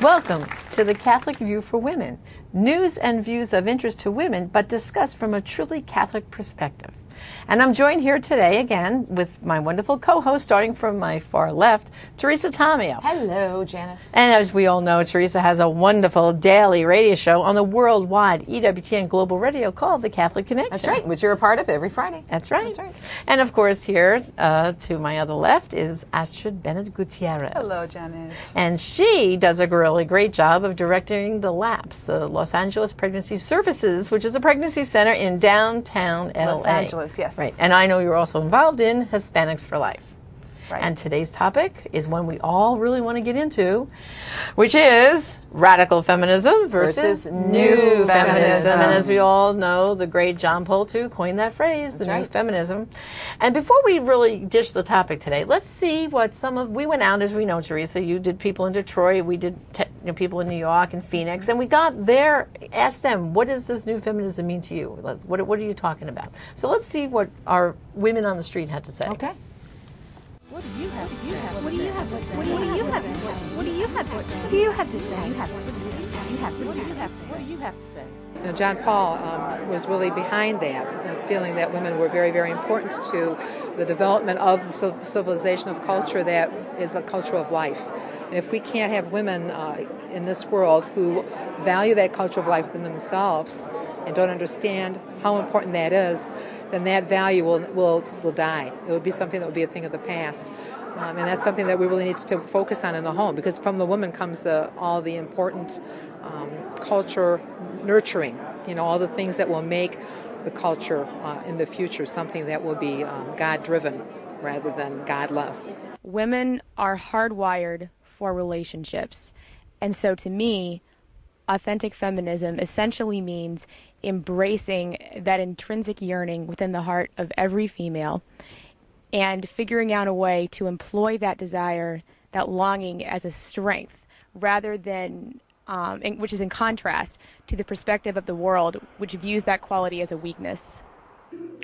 Welcome to the Catholic View for Women. News and views of interest to women, but discussed from a truly Catholic perspective. And I'm joined here today again with my wonderful co-host, starting from my far left, Teresa Tomeo. Hello, Janet. And as we all know, Teresa has a wonderful daily radio show on the worldwide EWTN Global Radio called The Catholic Connection. That's right, which you're a part of every Friday. That's right. That's right. And of course here to my other left is Astrid Bennett Gutierrez. Hello, Janet. And she does a really great job of directing the LAPS, the Los Angeles Pregnancy Services, which is a pregnancy center in downtown LA. Los Angeles, yes. Right. And I know you're also involved in Hispanics for Life. Right. And today's topic is one we all really want to get into, which is radical feminism versus new feminism. And as we all know, the great John Paul II coined that phrase, the new feminism. And before we really dish the topic today, let's see what we went out, as we know, Teresa, you did people in Detroit, we did people in New York and Phoenix, and we got there, asked them, what does this new feminism mean to you? What are you talking about? So let's see what our women on the street had to say. Okay. What do you have to say? What do you have to say? What do you have to say? What do you have to say? What do you have to say? What do you have to say? You know, John Paul was really behind that, feeling that women were very, very important to the development of the civilization of culture that is a culture of life. And if we can't have women in this world who value that culture of life within themselves and don't understand how important that is, then that value will die. It would be something that would be a thing of the past. And that's something that we really need to focus on in the home, because from the woman comes all the important culture nurturing, all the things that will make the culture in the future something that will be God-driven rather than godless. Women are hardwired for relationships. And so to me, authentic feminism essentially means embracing that intrinsic yearning within the heart of every female and figuring out a way to employ that desire, that longing as a strength, rather than, which is in contrast to the perspective of the world, which views that quality as a weakness.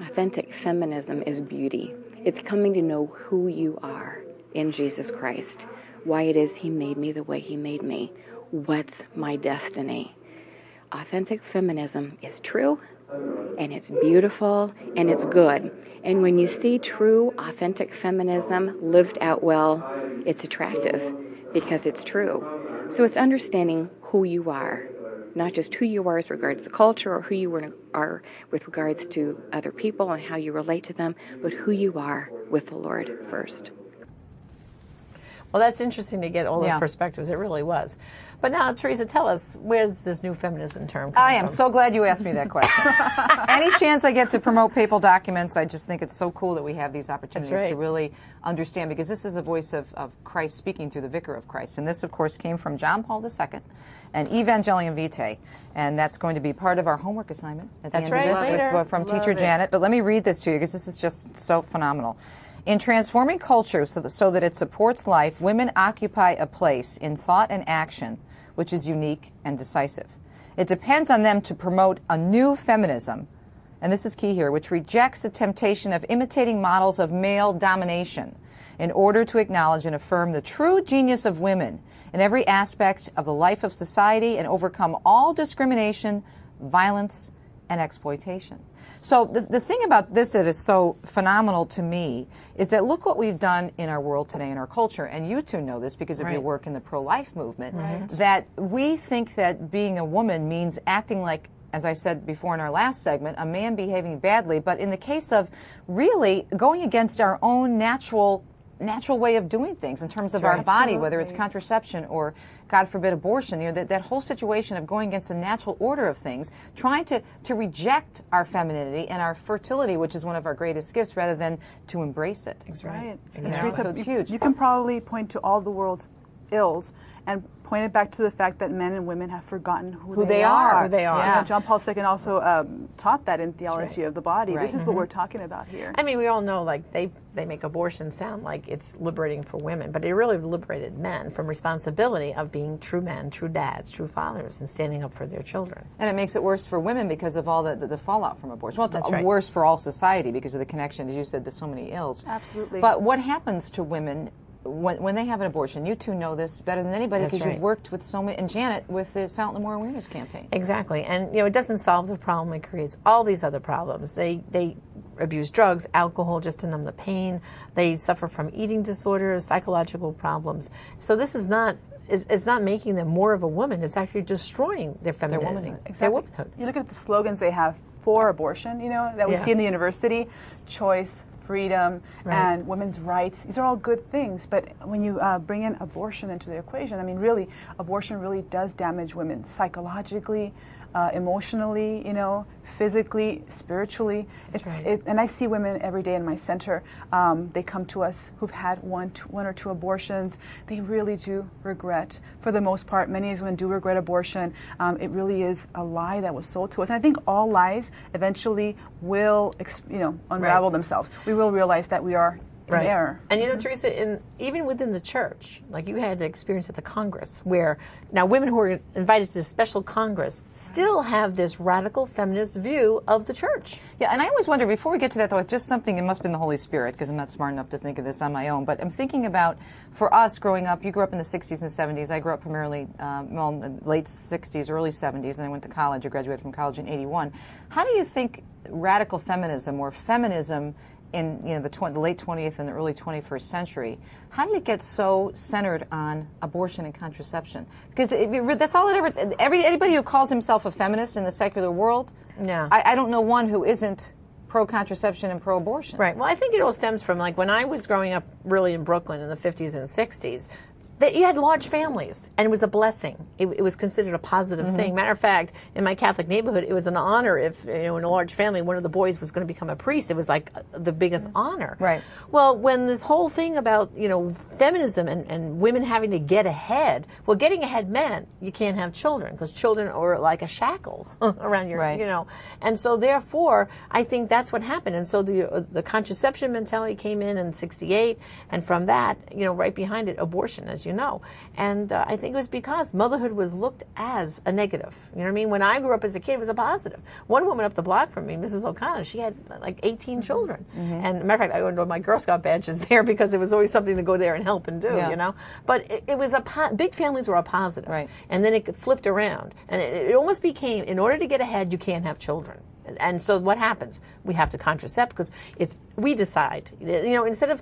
Authentic feminism is beauty. It's coming to know who you are in Jesus Christ, why it is He made me the way He made me, what's my destiny. Authentic feminism is true, and it's beautiful, and it's good. And when you see true, authentic feminism lived out well, it's attractive because it's true. So it's understanding who you are, not just who you are as regards to culture or who you are with regards to other people and how you relate to them, but who you are with the Lord first. Well, that's interesting to get all the perspectives. It really was. But now, Teresa, tell us, where's this new feminism term coming I am from? so glad you asked me that question. Any chance I get to promote papal documents, I just think it's so cool that we have these opportunities to really understand, because this is the voice of Christ speaking through the Vicar of Christ. And this, of course, came from John Paul II and Evangelium Vitae. And that's going to be part of our homework assignment at the end of this from Teacher Janet. But let me read this to you, because this is just so phenomenal. In transforming culture so that it supports life, women occupy a place in thought and action which is unique and decisive. It depends on them to promote a new feminism, and this is key here, which rejects the temptation of imitating models of male domination in order to acknowledge and affirm the true genius of women in every aspect of the life of society and overcome all discrimination, violence, and exploitation. So the thing about this that is so phenomenal to me is that look what we've done in our world today, in our culture, and you two know this because of your work in the pro-life movement, that we think that being a woman means acting like, as I said before in our last segment, a man behaving badly, but in the case of really going against our own natural way of doing things in terms of our body, whether it's contraception or, God forbid, abortion, that whole situation of going against the natural order of things, trying to reject our femininity and our fertility, which is one of our greatest gifts, rather than to embrace it. That's right. Teresa, so it's huge. You can probably point to all the world's ills and point it back to the fact that men and women have forgotten who they are. Who they are. Yeah. John Paul II also taught that in Theology of the Body. This is what we're talking about here. I mean, we all know, like, they make abortion sound like it's liberating for women, but it really liberated men from responsibility of being true men, true dads, true fathers, and standing up for their children. And it makes it worse for women because of all the fallout from abortion. Well, it's right. worse for all society because of the connection, as you said, to so many ills. Absolutely. But what happens to women when they have an abortion, you two know this better than anybody because you've worked with so many, and Janet with the Silent No More Awareness campaign. Exactly, and it doesn't solve the problem; it creates all these other problems. They abuse drugs, alcohol, just to numb the pain. They suffer from eating disorders, psychological problems. So this is not. It's not making them more of a woman. It's actually destroying their femininity, their womanhood. You look at the slogans they have for abortion, that we see in the university: choice, freedom, and women's rights. These are all good things, but when you bring in abortion into the equation, I mean, really, abortion really does damage women psychologically, emotionally, physically, spiritually. And I see women every day in my center. They come to us who've had one or two abortions. They really do regret, for the most part, many women do regret abortion. It really is a lie that was sold to us. And I think all lies eventually will, unravel themselves. We will realize that we are in error. And Teresa, even within the church, like you had the experience at the Congress, where now women who are invited to the special Congress still have this radical feminist view of the church. Yeah, and I always wonder, before we get to that though, just something, it must have been the Holy Spirit, because I'm not smart enough to think of this on my own, but I'm thinking about, for us growing up, you grew up in the 60s and 70s, I grew up primarily, in the late 60s, early 70s, and I went to college, I graduated from college in 81. How do you think radical feminism, or feminism, in the late 20th and the early 21st century, how did it get so centered on abortion and contraception? Because that's all it ever. Anybody who calls himself a feminist in the secular world, I don't know one who isn't pro-contraception and pro-abortion. Right. Well, I think it all stems from, like, when I was growing up really in Brooklyn in the 50s and 60s, that you had large families, and it was a blessing. It was considered a positive thing. Matter of fact, in my Catholic neighborhood, it was an honor if, in a large family, one of the boys was going to become a priest. It was like the biggest honor. Right. Well, when this whole thing about, feminism and women having to get ahead, well, getting ahead meant you can't have children, because children are like a shackle around your, And so, therefore, I think that's what happened. And so the contraception mentality came in 68, and from that, right behind it, abortion, as you know. And I think it was because motherhood was looked as a negative. You know what I mean? When I grew up as a kid, it was a positive. One woman up the block from me, Mrs. O'Connor, she had like 18 children. And matter of fact, I went to my Girl Scout badges there because there was always something to go there and help and do, But it was big families were a positive. Right. And then it flipped around. And it almost became, in order to get ahead, you can't have children. And so what happens? We have to contracept because we decide. Instead of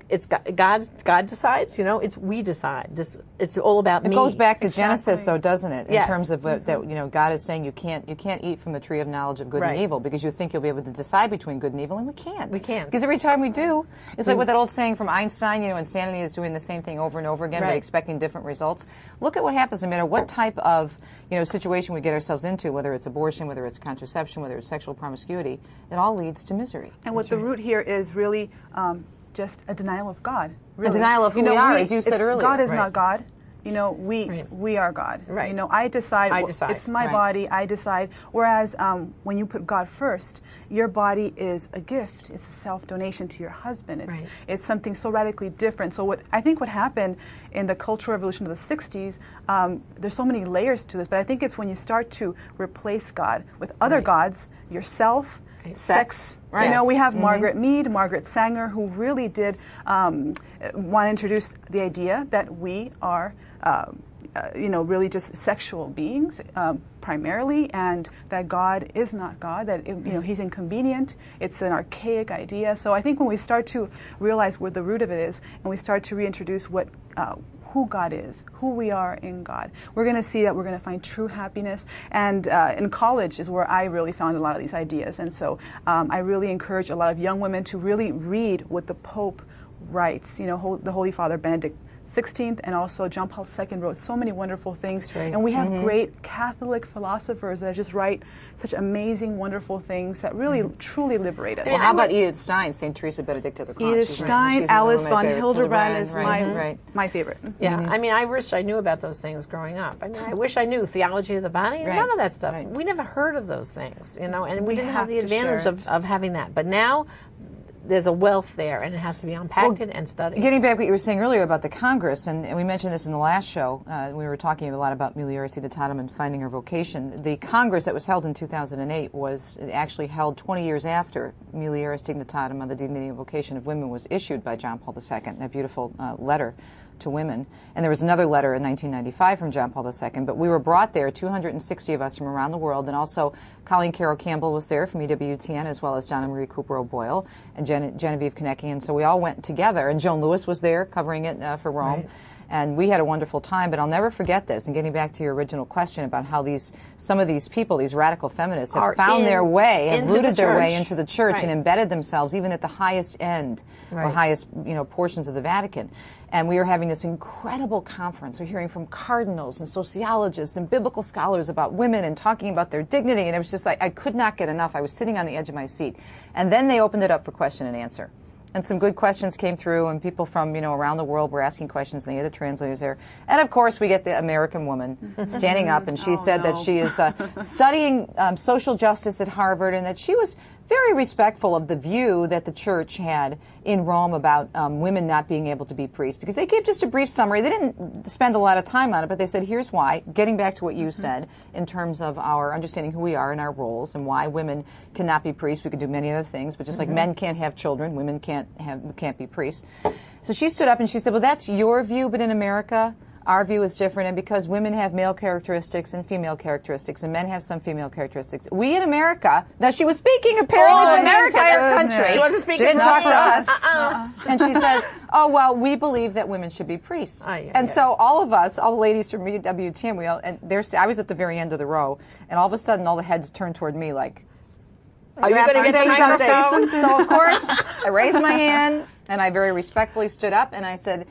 it's God decides, it's we decide. It's all about me. It goes back to Genesis, though, doesn't it? In terms of that, God is saying you can't eat from the tree of knowledge of good and evil because you think you'll be able to decide between good and evil, and we can't. We can't. Because every time we do, it's like what that old saying from Einstein, insanity is doing the same thing over and over again, but expecting different results. Look at what happens no matter what type of situation we get ourselves into, whether it's abortion, whether it's contraception, whether it's sexual promiscuity, it all leads to misery. And what the root here is really just a denial of God. Really. A denial of who we are, as you said earlier. God is not God. We are God. Right. I decide. It's my body. I decide. Whereas when you put God first, your body is a gift. It's a self-donation to your husband. It's something so radically different. So I think what happened in the cultural revolution of the 60s, there's so many layers to this, but I think it's when you start to replace God with other gods, yourself, sex. Right. We have Margaret Mead, Margaret Sanger, who really did want to introduce the idea that we are, really just sexual beings primarily, and that God is not God, that, He's inconvenient. It's an archaic idea. So I think when we start to realize where the root of it is, and we start to reintroduce who God is, who we are in God, we're going to see that we're going to find true happiness. And in college is where I really found a lot of these ideas. And so I really encourage a lot of young women to really read what the Pope writes. The Holy Father Benedict XVI and also John Paul II wrote so many wonderful things. And we have great Catholic philosophers that just write such amazing, wonderful things that really, truly liberate us. Well, how about Edith Stein, St. Teresa Benedict of the Cross? Edith Stein, Alice von Hildebrand is my favorite. Yeah, I wish I knew about those things growing up. I wish I knew theology of the body, none of that stuff. We never heard of those things, and we didn't have the advantage of having that. But now, there's a wealth there, and it has to be unpacked and studied. Getting back to what you were saying earlier about the Congress, and we mentioned this in the last show, we were talking a lot about Mulier Siddhatatam and finding her vocation. The Congress that was held in 2008 was actually held 20 years after Mulier Siddhatatam on the Dignity and Vocation of Women was issued by John Paul II, that beautiful letter to women. And there was another letter in 1995 from John Paul II, but we were brought there, 260 of us from around the world, and also Colleen Carroll Campbell was there from EWTN, as well as Donna Marie Cooper O'Boyle and Genevieve Konecki, and so we all went together, and Joan Lewis was there covering it for Rome. Right. And we had a wonderful time, but I'll never forget this. And getting back to your original question about how some of these people, these radical feminists, have found their way and rooted their way into the church and embedded themselves even at the highest end or highest portions of the Vatican. And we were having this incredible conference. We're hearing from cardinals and sociologists and biblical scholars about women and talking about their dignity. And it was just like, I could not get enough. I was sitting on the edge of my seat. And then they opened it up for question and answer. And some good questions came through, and people from, around the world were asking questions, and they had the translators there. And, of course, we get the American woman standing up, and she said that she is studying social justice at Harvard, and that she was very respectful of the view that the church had in Rome about women not being able to be priests, because they gave just a brief summary. They didn't spend a lot of time on it, but they said, here's why, getting back to what you said in terms of our understanding who we are and our roles and why women cannot be priests. We can do many other things, but just like men can't have children, women can't be priests. So she stood up and she said, well, that's your view, but in America, our view is different, and because women have male characteristics and female characteristics, and men have some female characteristics, we in America, now she was speaking apparently for the entire country. She wasn't speaking didn't talk to us. And she says, oh, well, we believe that women should be priests. So all of us, all the ladies from EWTN, I was at the very end of the row, and all of a sudden all the heads turned toward me like, are you going to get the microphone? So, of course, I raised my hand, and I very respectfully stood up, and I said,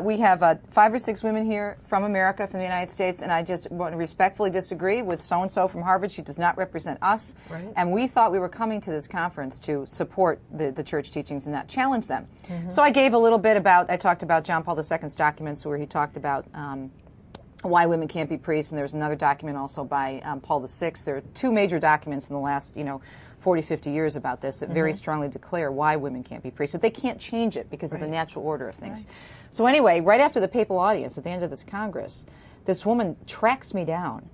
we have 5 or 6 women here from America, from the United States, and I just want to respectfully disagree with so-and-so from Harvard. She does not represent us. Right. And we thought we were coming to this conference to support the church teachings and not challenge them. So I gave a little bit I talked about John Paul II's documents where he talked about why women can't be priests, and there's another document also by Paul VI. There are 2 major documents in the last, 40, 50 years about this that very strongly declare why women can't be priests, that they can't change it because of the natural order of things. So anyway, right after the papal audience at the end of this Congress, this woman tracks me down.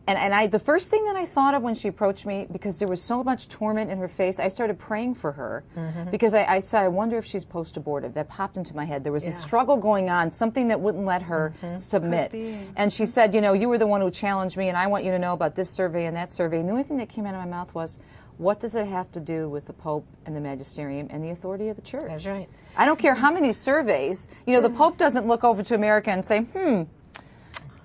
And the first thing that I thought of when she approached me, because there was so much torment in her face, I started praying for her because I said, I wonder if she's post-abortive. That popped into my head. There was a struggle going on, something that wouldn't let her submit. And she said, you were the one who challenged me, and I want you to know about this survey and that survey. And the only thing that came out of my mouth was, what does it have to do with the Pope and the magisterium and the authority of the church? That's right. I don't care how many surveys. The Pope doesn't look over to America and say,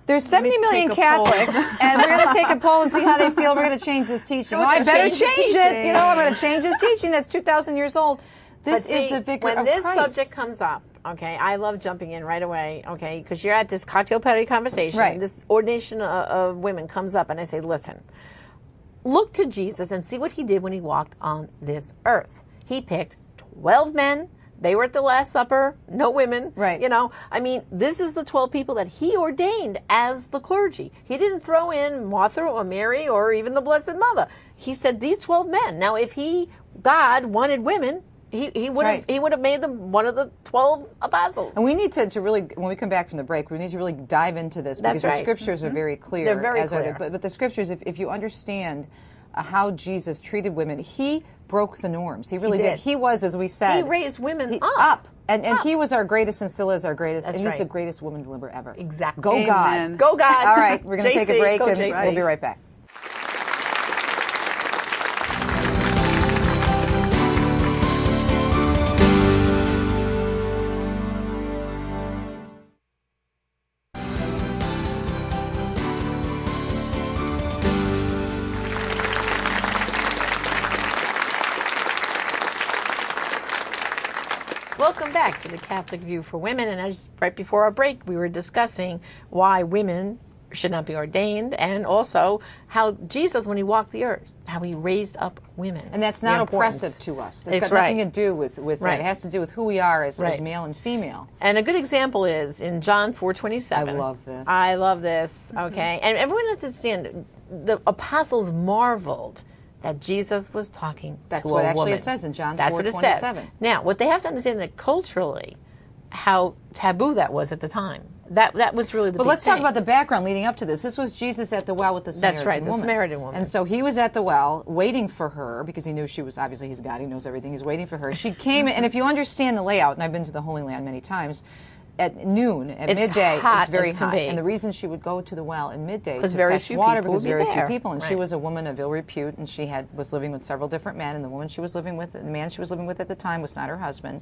there's 70 million Catholics, and we're going to take a poll and see how they feel. We're going to change this teaching. I better change it. I'm going to change this teaching that's 2,000 years old. This is the vicar of Christ. When this subject comes up, I love jumping in right away, because you're at this cocktail party conversation. This ordination of women comes up, and I say, listen, look to Jesus and see what he did when he walked on this earth. He picked 12 men. They were at the Last Supper, no women. Right. This is the 12 people that he ordained as the clergy. He didn't throw in Martha or Mary or even the Blessed Mother. He said these 12 men. Now, if God wanted women, he would have made them one of the 12 apostles. And we need to really, when we come back from the break, we need to really dive into this because the scriptures are very clear. They're very clear. But the scriptures, if you understand how Jesus treated women, he broke the norms. He really did. He was, as we said, he raised women up. And he was our greatest and still is our greatest. And he's the greatest women's liberator ever. Exactly. Go Amen. God. Go God. All right, we're going to take a break and JC. we'll be right back. Welcome back to the Catholic View for Women. And right before our break, we were discussing why women should not be ordained, and also how Jesus, when he walked the earth, how he raised up women. And that's not oppressive to us. That's got nothing to do with that. It has to do with who we are as male and female. And a good example is in John 4:27. I love this. I love this. Okay. And everyone has to understand, the apostles marveled that Jesus was talking That's to what a actually woman. it says in John 4:27. That's what it says. Now, what they have to understand that culturally, how taboo that was at the time. That was really the big let's thing. talk about the background leading up to this. This was Jesus at the well with the Samaritan woman. That's right, the Samaritan woman. And so he was at the well waiting for her because he knew she was, obviously he's God, he knows everything, he's waiting for her. She came, and if you understand the layout, and I've been to the Holy Land many times, at noon, at midday, it's very hot. And the reason she would go to the well in midday to fetch water because very few people, and she was a woman of ill repute, and she was living with several different men, and the woman she was living with, the man she was living with at the time was not her husband.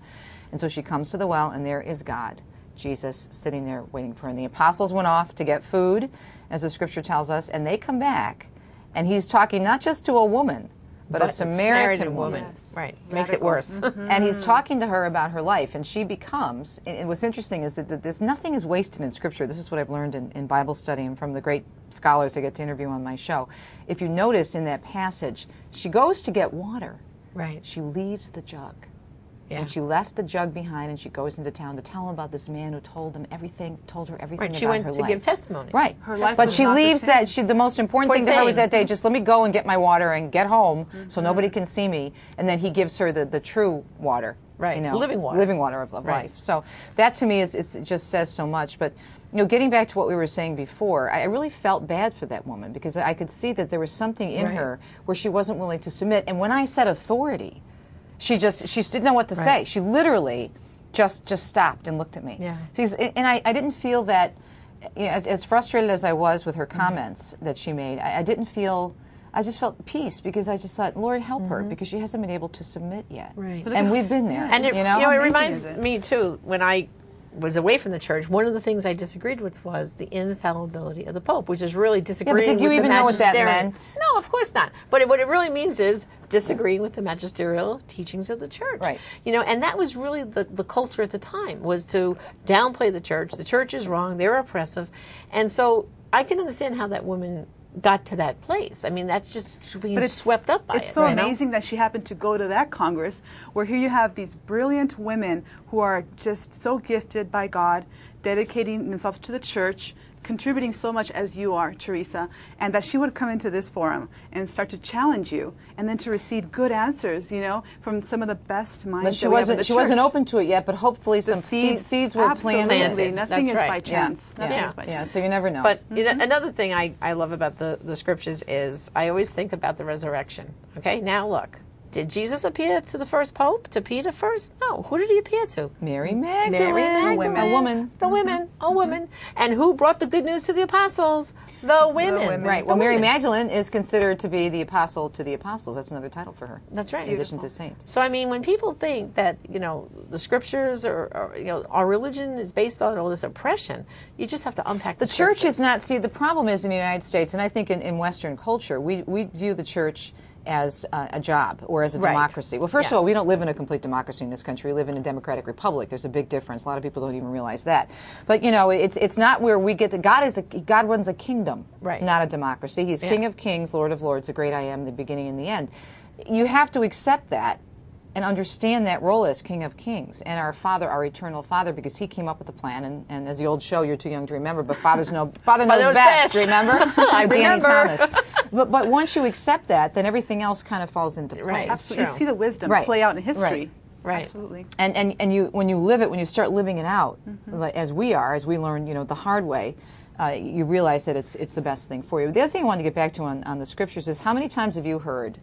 And so she comes to the well, and there is God, Jesus, sitting there waiting for her. And the apostles went off to get food, as the scripture tells us, and they come back, and he's talking not just to a woman, but a Samaritan woman. Yes. Right. Makes it worse. And he's talking to her about her life, and she becomes, and what's interesting is that there's nothing is wasted in Scripture. This is what I've learned in Bible study and from the great scholars I get to interview on my show. If you notice in that passage, she goes to get water. Right. She leaves the jug. Yeah. And she left the jug behind, and she goes into town to tell him about this man who told her everything about her life. She went to give testimony. Right. Her life But was she not the leaves same. that. The most important thing to her was that day, just let me go and get my water and get home so nobody can see me. And then he gives her the true water. Right. You know, Living water. Living water of life. So that to me it just says so much. But getting back to what we were saying before, I really felt bad for that woman because I could see that there was something in her where she wasn't willing to submit. And when I said authority, she didn't know what to say. She literally just stopped and looked at me. Yeah. And I didn't feel that, as frustrated as I was with her comments that she made, I just felt peace because I just thought, Lord, help her because she hasn't been able to submit yet. Right. And we've been there. And it, How it reminds me too, when I was away from the church, one of the things I disagreed with was the infallibility of the Pope, which is really disagreeing with the did you even know what that meant? No, of course not. But what it really means is disagreeing with the magisterial teachings of the church. Right. And that was really the culture at the time, was to downplay the church. The church is wrong. They're oppressive. And so I can understand how that woman got to that place. I mean, that's just being swept up by it. It's so amazing that she happened to go to that Congress, where here you have these brilliant women who are just so gifted by God, dedicating themselves to the church, contributing so much as you are, Teresa, and that she would come into this forum and start to challenge you, and then to receive good answers, from some of the best minds. But she wasn't open to it yet. But hopefully, some seeds were planted. Absolutely, nothing is by chance. Nothing is by chance. Yeah, so you never know. But another thing I love about the scriptures is I always think about the resurrection. Okay, now look. Did Jesus appear to the first pope, to Peter first? No. Who did he appear to? Mary Magdalene. A woman. The women. A woman. And who brought the good news to the apostles? The women. Right. Well, Mary Magdalene is considered to be the apostle to the apostles. That's another title for her. That's right. In addition to saint. So, I mean, when people think that, the scriptures or our religion is based on all this oppression, you just have to unpack the church is not, the problem is in the United States, and I think in Western culture, we view the church as a job or as a democracy. Well, first of all, we don't live in a complete democracy in this country. We live in a democratic republic. There's a big difference. A lot of people don't even realize that. But it's not where we get to. God runs a kingdom, not a democracy. He's King of Kings, Lord of Lords, the great I am, the beginning and the end. You have to accept that and understand that role as King of Kings and our Father, our eternal Father, because He came up with the plan. And as the old show, you're too young to remember, but Father knows best. Remember? I remember. Danny Thomas. But once you accept that, then everything else kind of falls into place. Right. Absolutely. You see the wisdom play out in history. Right. Absolutely. And you, when you live it, when you start living it out, as we learn, the hard way, you realize that it's the best thing for you. The other thing I wanted to get back to on the scriptures is, how many times have you heard,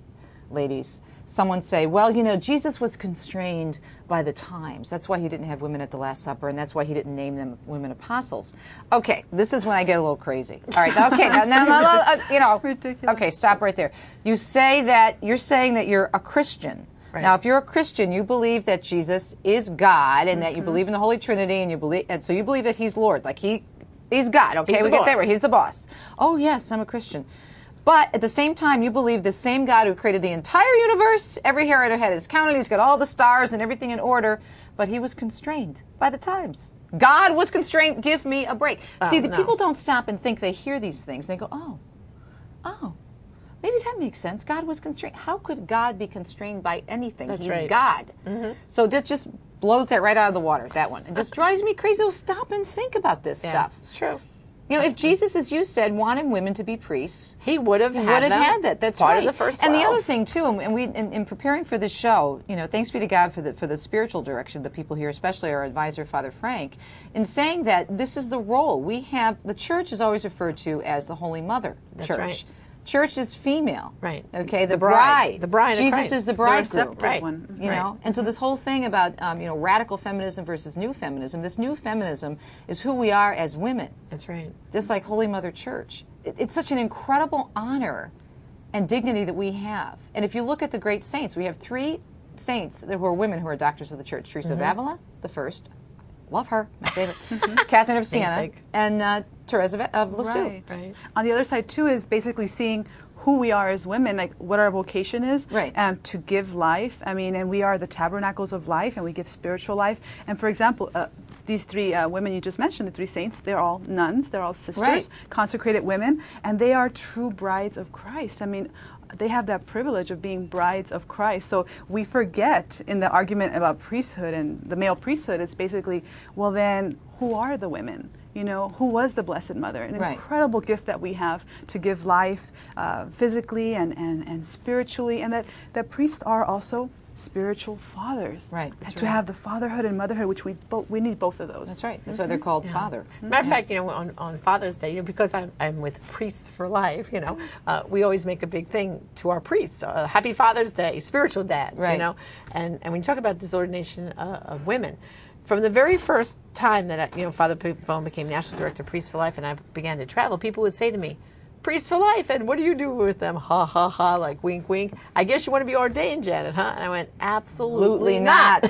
ladies, someone say, well, Jesus was constrained by the times. That's why He didn't have women at the Last Supper, and that's why He didn't name them women apostles. Okay, this is when I get a little crazy. All right, okay, now, ridiculous. Okay, stop right there. You're saying that you're a Christian. Right. Now, if you're a Christian, you believe that Jesus is God, and that you believe in the Holy Trinity, and so you believe that He's Lord, like He's God. Okay, we get that right. He's the boss. Oh yes, I'm a Christian. But at the same time, you believe the same God who created the entire universe, every hair on her head is counted, He's got all the stars and everything in order, but He was constrained by the times. God was constrained. Give me a break. See, people don't stop and think. They hear these things. They go, oh, maybe that makes sense. God was constrained. How could God be constrained by anything? That's He's right. God. So that just blows that right out of the water, that one. It just drives me crazy. They'll stop and think about this stuff. It's true. You know, if Jesus, as you said, wanted women to be priests, he would have had that. That's part right. of the first 12. And the other thing too, and we in preparing for this show, you know, thanks be to God for the spiritual direction, the people here, especially our advisor, Father Frank, in saying that this is the role we have. The church is always referred to as the Holy Mother Church. That's right. Church is female, right? Okay, the bride. Jesus Christ. is the bridegroom, right? You know, and so this whole thing about you know, radical feminism versus new feminism. This new feminism is who we are as women. That's right. Just like Holy Mother Church, it's such an incredible honor and dignity that we have. And if you look at the great saints, we have 3 saints who are women who are doctors of the Church: Teresa of Avila, the first. Love her, my favorite. Catherine of Siena, and Teresa of Lisieux. Right. On the other side, too, is basically seeing who we are as women, like what our vocation is, and to give life. I mean, and we are the tabernacles of life, and we give spiritual life. And for example, these 3 women you just mentioned, the 3 saints, they're all nuns, they're all sisters, consecrated women, and they are true brides of Christ. I mean, they have that privilege of being brides of Christ. So we forget in the argument about priesthood and the male priesthood, it's basically, well then, who are the women? You know, who was the Blessed Mother? An incredible gift that we have to give life physically and spiritually, and that priests are also spiritual fathers. Right. To have the fatherhood and motherhood, which we need both of those. That's right. That's why they're called father. Matter of fact, you know, on Father's Day, you know, because I'm with Priests for Life, you know, we always make a big thing to our priests. Happy Father's Day, spiritual dads, you know. And when you talk about this ordination of women, from the very first time that you know, Father Pavone became National Director of Priests for Life and I began to travel, people would say to me, Priests for Life, and what do you do with them? Ha, ha, ha, like wink, wink. I guess you want to be ordained, Janet, huh? And I went, absolutely not.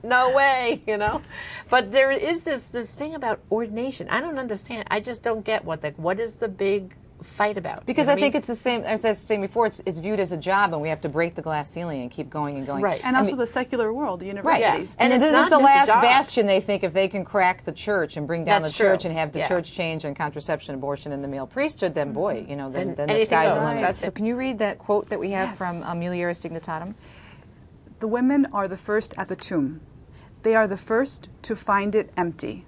No way, you know. But there is this thing about ordination. I don't understand. I just don't get what is the big fight about? Because I think it's the same, as I was saying before, it's viewed as a job, and we have to break the glass ceiling and keep going and going. Right. And also the secular world, the universities. And this is the last bastion, they think, if they can crack the church and bring down the church and have the church change on contraception, abortion, and the male priesthood, then boy, you know, then the sky's the limit. So can you read that quote that we have from Mulieris Dignitatem? The women are the first at the tomb. They are the first to find it empty.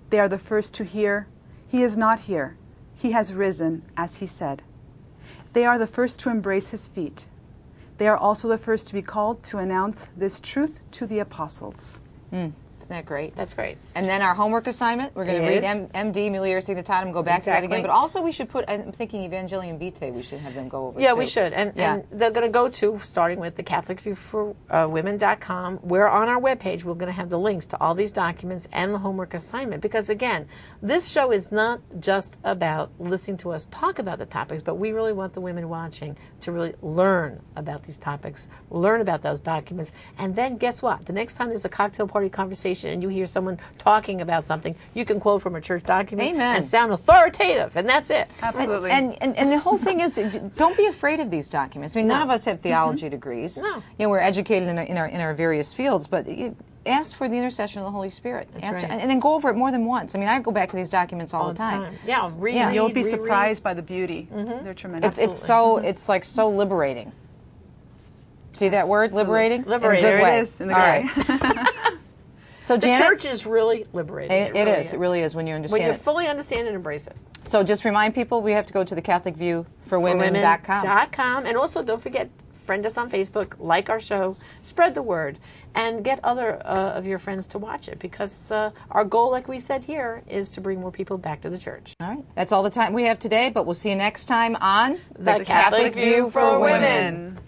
They are the first to hear, "He is not here. He has risen, as he said." They are the first to embrace his feet. They are also the first to be called to announce this truth to the apostles. Isn't that great? That's great. And then our homework assignment, we're going to read MD, Mulieris Dignitatem, go back to that again. But also we should put, I'm thinking Evangelium Vitae, we should have them go over. Yeah, we should. And they're going to go to, starting with the CatholicViewForWomen.com. We're on our webpage. We're going to have the links to all these documents and the homework assignment. Because again, this show is not just about listening to us talk about the topics, but we really want the women watching to really learn about these topics, learn about those documents, and then guess what? The next time there's a cocktail party conversation and you hear someone talking about something, you can quote from a church document and sound authoritative, and that's it. Absolutely. And the whole thing is, don't be afraid of these documents. I mean, none of us have theology degrees. No. You know, we're educated in our various fields, but ask for the intercession of the Holy Spirit. And then go over it more than once. I mean, I go back to these documents all the time. Yeah, read. You'll be surprised by the beauty. They're tremendous. It's like so liberating. See that word, liberating? Liberating. There it is in the gray. So Janet, the church is really liberating. It is. It really is when you understand when you fully understand and embrace it. So just remind people, we have to go to the CatholicViewForWomen.com. And also, don't forget, friend us on Facebook, like our show, spread the word, and get other of your friends to watch it, because our goal, like we said here, is to bring more people back to the church. All right. That's all the time we have today, but we'll see you next time on The Catholic View for Women.